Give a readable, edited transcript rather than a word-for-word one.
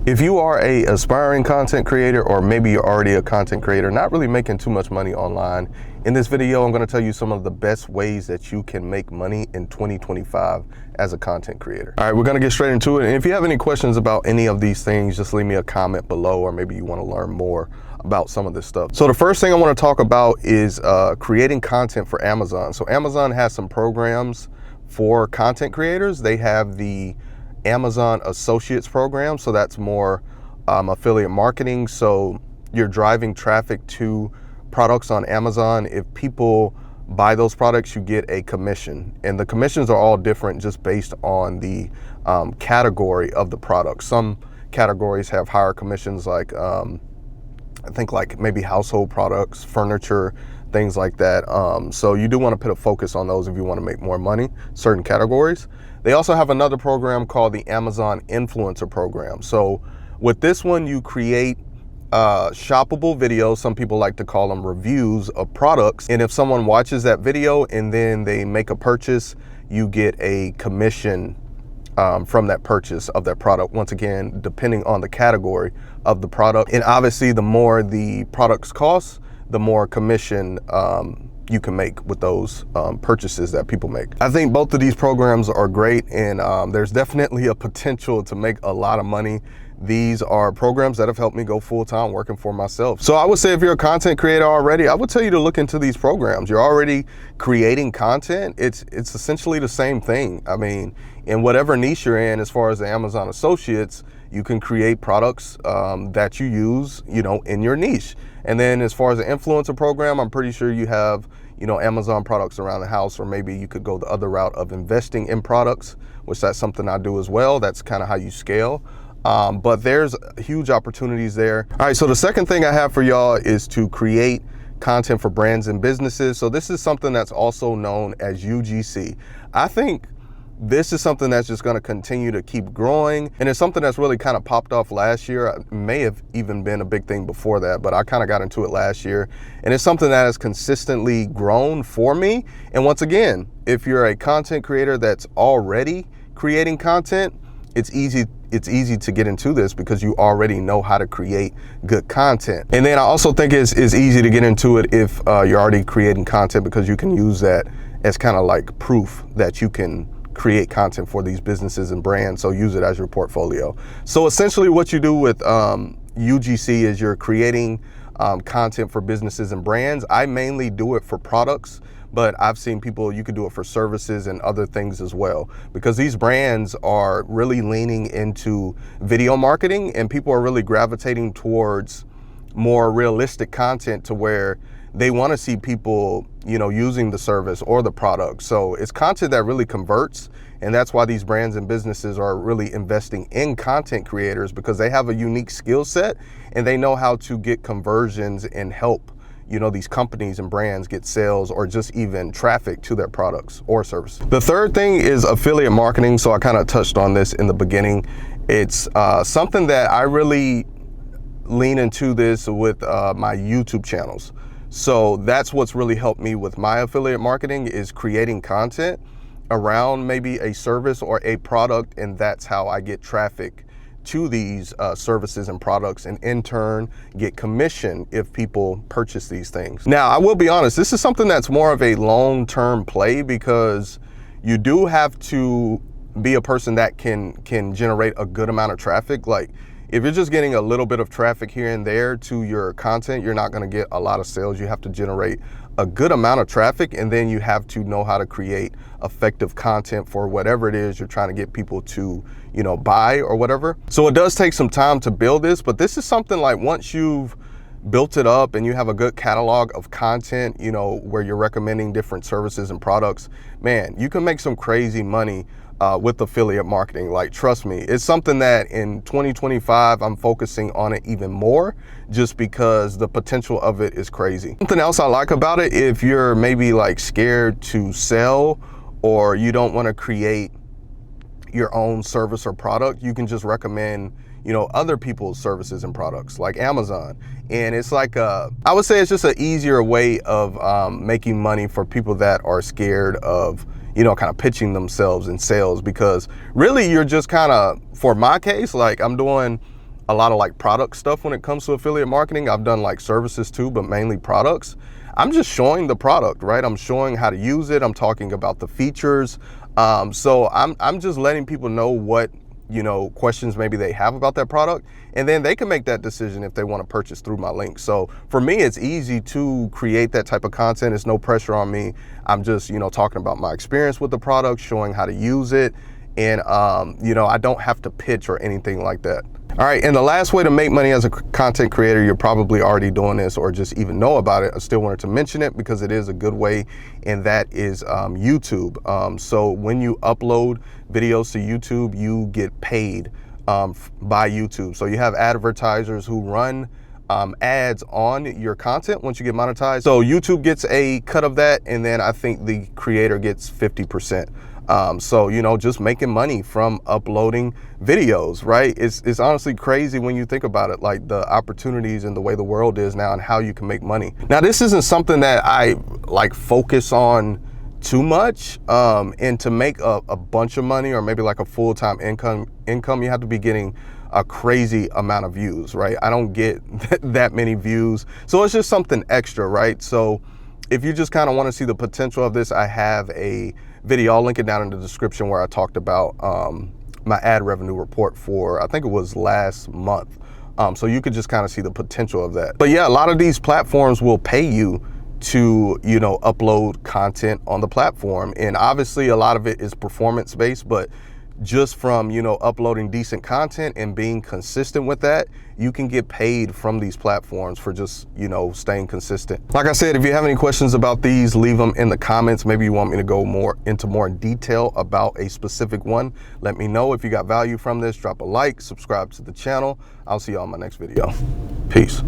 If you are a aspiring content creator, or maybe you're already a content creator, not really making too much money online, in this video, I'm going to tell you some of the best ways that you can make money in 2025 as a content creator. All right, we're going to get straight into it. And if you have any questions about any of these things, just leave me a comment below, or maybe you want to learn more about some of this stuff. So the first thing I want to talk about is creating content for Amazon. So Amazon has some programs for content creators. They have the Amazon Associates program, so that's more affiliate marketing. So you're driving traffic to products on Amazon. If people buy those products, you get a commission, and the commissions are all different just based on the category of the product. Some categories have higher commissions, like I think like maybe household products, furniture, things like that. So you do want to put a focus on those if you want to make more money, certain categories. They also have another program called the Amazon Influencer Program. So with this one, you create shoppable videos. Some people like to call them reviews of products. And if someone watches that video and then they make a purchase, you get a commission from that purchase of that product. Once again, depending on the category of the product. And obviously, the more the products cost, the more commission you can make with those purchases that people make. I think both of these programs are great, and there's definitely a potential to make a lot of money. These are programs that have helped me go full-time working for myself. So I would say if you're a content creator already, I would tell you to look into these programs. You're already creating content. It's essentially the same thing. I mean, in whatever niche you're in, as far as the Amazon Associates, you can create products that you use, in your niche. And then as far as the influencer program, I'm pretty sure you have, Amazon products around the house, or maybe you could go the other route of investing in products, which that's something I do as well. That's kind of how you scale. But there's huge opportunities there. All right, so the second thing I have for y'all is to create content for brands and businesses. So this is something that's also known as UGC. I think this is something that's just going to continue to keep growing, and it's something that's really kind of popped off last year. It may have even been a big thing before that, but I kind of got into it last year, and it's something that has consistently grown for me. And once again, if you're a content creator that's already creating content, it's easy to get into this because you already know how to create good content. And then I also think it's easy to get into it if you're already creating content, because you can use that as kind of like proof that you can create content for these businesses and brands. So use it as your portfolio. So essentially what you do with UGC is you're creating content for businesses and brands. I mainly do it for products, but I've seen people, you could do it for services and other things as well, because these brands are really leaning into video marketing, and people are really gravitating towards more realistic content to where they want to see people, using the service or the product. So it's content that really converts. And that's why these brands and businesses are really investing in content creators, because they have a unique skill set and they know how to get conversions and help, these companies and brands get sales or just even traffic to their products or services. The third thing is affiliate marketing. So I kind of touched on this in the beginning. It's something that I really lean into this with my YouTube channels. So that's what's really helped me with my affiliate marketing, is creating content around maybe a service or a product, and that's how I get traffic to these services and products, and in turn get commission if people purchase these things. Now, I will be honest, this is something that's more of a long-term play, because you do have to be a person that can generate a good amount of traffic. Like, if you're just getting a little bit of traffic here and there to your content, you're not going to get a lot of sales. You have to generate a good amount of traffic, and then you have to know how to create effective content for whatever it is you're trying to get people to, buy or whatever. So it does take some time to build this, but this is something like, once you've built it up and you have a good catalog of content, where you're recommending different services and products, man, you can make some crazy money with affiliate marketing. Like, trust me, it's something that in 2025, I'm focusing on it even more, just because the potential of it is crazy. Something else I like about it, if you're maybe like scared to sell, or you don't want to create your own service or product, you can just recommend, other people's services and products like Amazon. And it's like I would say it's just an easier way of making money for people that are scared of kind of pitching themselves in sales, because really you're just kind of, for my case, like I'm doing a lot of like product stuff when it comes to affiliate marketing. I've done like services too, but mainly products. I'm just showing the product, right? I'm showing how to use it. I'm talking about the features. So I'm just letting people know what, you know, questions maybe they have about that product, and then they can make that decision if they want to purchase through my link. So for me, it's easy to create that type of content. It's no pressure on me. I'm just, you know, talking about my experience with the product, showing how to use it, and you know, I don't have to pitch or anything like that. All right, and the last way to make money as a content creator, you're probably already doing this or just even know about it. I still wanted to mention it because it is a good way, and that is YouTube. So when you upload videos to YouTube, you get paid by YouTube. So you have advertisers who run ads on your content once you get monetized. So YouTube gets a cut of that, and then I think the creator gets 50%. So, you know, just making money from uploading videos, right? It's honestly crazy when you think about it, like the opportunities and the way the world is now and how you can make money. Now, this isn't something that I like focus on too much, and to make a bunch of money or maybe like a full-time income, you have to be getting a crazy amount of views, right? I don't get that many views. So it's just something extra, right? So if you just kind of want to see the potential of this, I have a video, I'll link it down in the description, where I talked about my ad revenue report for, I think it was last month. So you could just kind of see the potential of that. But yeah, a lot of these platforms will pay you to, you know, upload content on the platform. And obviously a lot of it is performance based, but just from, you know, uploading decent content and being consistent with that, you can get paid from these platforms for just, you know, staying consistent. Like I said, if you have any questions about these, leave them in the comments. Maybe you want me to go into more detail about a specific one. Let me know. If you got value from this, drop a like, subscribe to the channel. I'll see you on my next video. Peace.